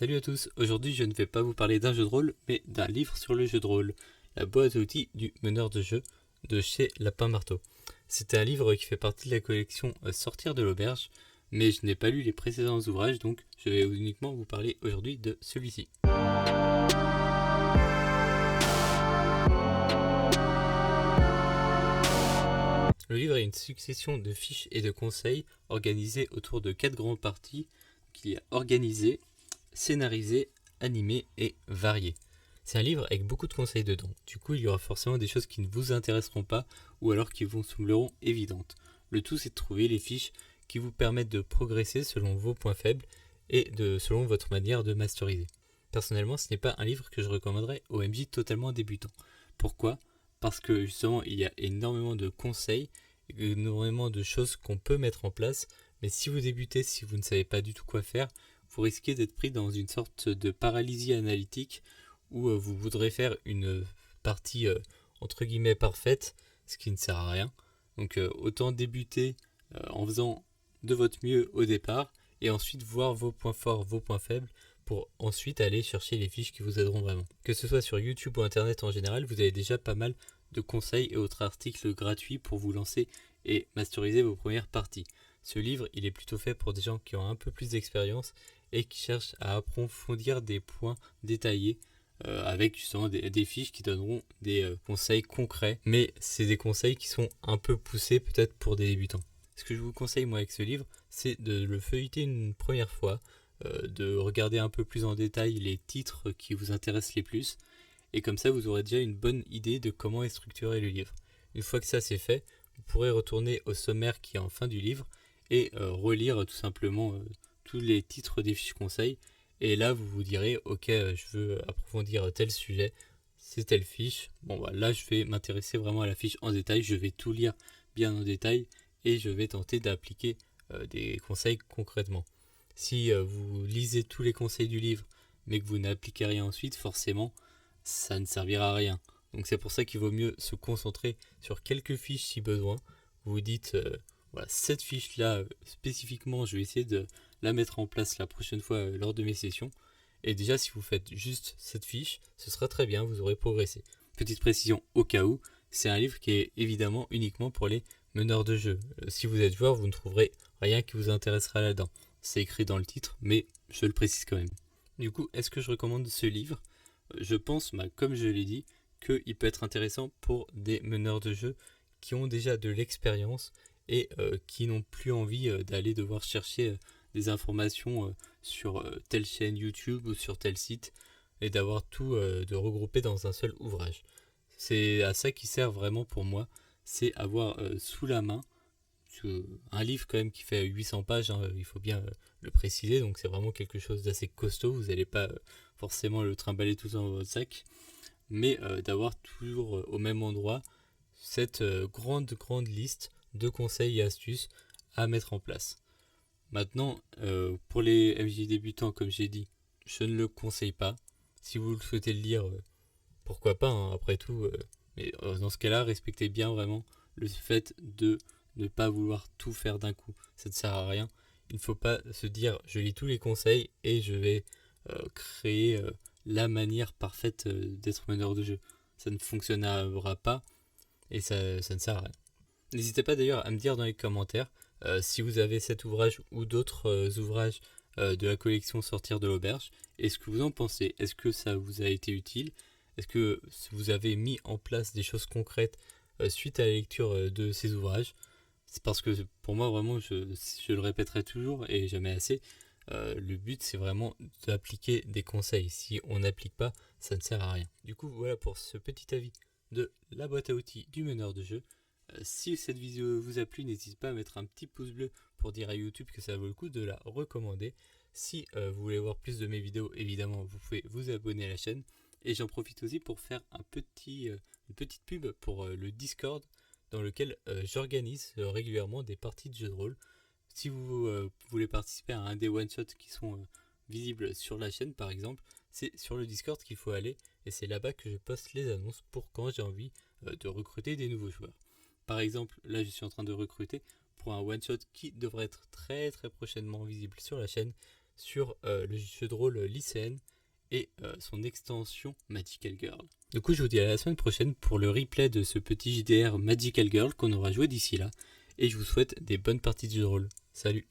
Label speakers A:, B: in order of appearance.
A: Salut à tous, aujourd'hui je ne vais pas vous parler d'un jeu de rôle, mais d'un livre sur le jeu de rôle, La boîte à outils du meneur de jeu de chez Lapin Marteau. C'est un livre qui fait partie de la collection Sortir de l'auberge, mais je n'ai pas lu les précédents ouvrages, donc je vais uniquement vous parler aujourd'hui de celui-ci. Le livre est une succession de fiches et de conseils organisés autour de 4 grandes parties qu'il y a organisé, scénarisé, animé et varié. C'est un livre avec beaucoup de conseils dedans. Du coup, il y aura forcément des choses qui ne vous intéresseront pas ou alors qui vous sembleront évidentes. Le tout, c'est de trouver les fiches qui vous permettent de progresser selon vos points faibles et selon votre manière de masteriser. Personnellement, ce n'est pas un livre que je recommanderais aux MJ totalement débutants. Pourquoi ? Parce que justement, il y a énormément de conseils, énormément de choses qu'on peut mettre en place, mais si vous débutez, si vous ne savez pas du tout quoi faire, vous risquez d'être pris dans une sorte de paralysie analytique où vous voudrez faire une partie entre guillemets parfaite, ce qui ne sert à rien. Donc autant débuter en faisant de votre mieux au départ et ensuite voir vos points forts, vos points faibles pour ensuite aller chercher les fiches qui vous aideront vraiment. Que ce soit sur YouTube ou Internet en général, vous avez déjà pas mal de conseils et autres articles gratuits pour vous lancer et masteriser vos premières parties. Ce livre, il est plutôt fait pour des gens qui ont un peu plus d'expérience et qui cherchent à approfondir des points détaillés avec justement des fiches qui donneront des conseils concrets, mais c'est des conseils qui sont un peu poussés peut-être pour des débutants. Ce que je vous conseille moi avec ce livre, c'est de le feuilleter une première fois, de regarder un peu plus en détail les titres qui vous intéressent les plus, et comme ça vous aurez déjà une bonne idée de comment est structuré le livre. Une fois que ça c'est fait, vous pourrez retourner au sommaire qui est en fin du livre et relire tout simplement tous les titres des fiches conseils. Et là, vous vous direz, ok, je veux approfondir tel sujet, c'est telle fiche. Bon, bah, là, je vais m'intéresser vraiment à la fiche en détail. Je vais tout lire bien en détail et je vais tenter d'appliquer des conseils concrètement. Si vous lisez tous les conseils du livre, mais que vous n'appliquez rien ensuite, forcément, ça ne servira à rien. Donc c'est pour ça qu'il vaut mieux se concentrer sur quelques fiches si besoin. Vous vous dites, voilà, cette fiche-là, spécifiquement, je vais essayer de la mettre en place la prochaine fois lors de mes sessions. Et déjà, si vous faites juste cette fiche, ce sera très bien, vous aurez progressé. Petite précision au cas où, c'est un livre qui est évidemment uniquement pour les meneurs de jeu. Si vous êtes joueur, vous ne trouverez rien qui vous intéressera là-dedans. C'est écrit dans le titre, mais je le précise quand même. Du coup, est-ce que je recommande ce livre ? Je pense, comme je l'ai dit, qu'il peut être intéressant pour des meneurs de jeu qui ont déjà de l'expérience et qui n'ont plus envie d'aller devoir chercher des informations sur telle chaîne YouTube ou sur tel site et d'avoir tout de regrouper dans un seul ouvrage. C'est à ça qui sert vraiment pour moi, c'est avoir sous la main un livre quand même qui fait 800 pages, hein, il faut bien le préciser, donc c'est vraiment quelque chose d'assez costaud, vous n'allez pas forcément le trimballer tout dans votre sac, mais d'avoir toujours au même endroit cette grande liste de conseils et astuces à mettre en place. Maintenant, pour les MJ débutants, comme j'ai dit, je ne le conseille pas. Si vous le souhaitez le lire, pourquoi pas, hein, après tout. Mais dans ce cas-là, respectez bien vraiment le fait de ne pas vouloir tout faire d'un coup. Ça ne sert à rien. Il ne faut pas se dire, je lis tous les conseils et je vais créer la manière parfaite d'être meneur de jeu. Ça ne fonctionnera pas et ça ne sert à rien. N'hésitez pas d'ailleurs à me dire dans les commentaires si vous avez cet ouvrage ou d'autres ouvrages de la collection Sortir de l'auberge. Et ce que vous en pensez. Est-ce que ça vous a été utile ? Est-ce que vous avez mis en place des choses concrètes suite à la lecture de ces ouvrages ? C'est parce que pour moi vraiment, je le répéterai toujours et jamais assez, le but c'est vraiment d'appliquer des conseils. Si on n'applique pas, ça ne sert à rien. Du coup voilà pour ce petit avis de la boîte à outils du meneur de jeu. Si cette vidéo vous a plu, n'hésitez pas à mettre un petit pouce bleu pour dire à YouTube que ça vaut le coup de la recommander. Si vous voulez voir plus de mes vidéos, évidemment, vous pouvez vous abonner à la chaîne. Et j'en profite aussi pour faire une petite pub pour le Discord dans lequel j'organise régulièrement des parties de jeux de rôle. Si vous voulez participer à un des one-shots qui sont visibles sur la chaîne par exemple, c'est sur le Discord qu'il faut aller et c'est là-bas que je poste les annonces pour quand j'ai envie de recruter des nouveaux joueurs. Par exemple, là je suis en train de recruter pour un one-shot qui devrait être très prochainement visible sur la chaîne sur le jeu de rôle lycéenne et son extension Magical Girl. Du coup, je vous dis à la semaine prochaine pour le replay de ce petit JDR Magical Girl qu'on aura joué d'ici là. Et je vous souhaite des bonnes parties de jeu de rôle. Salut!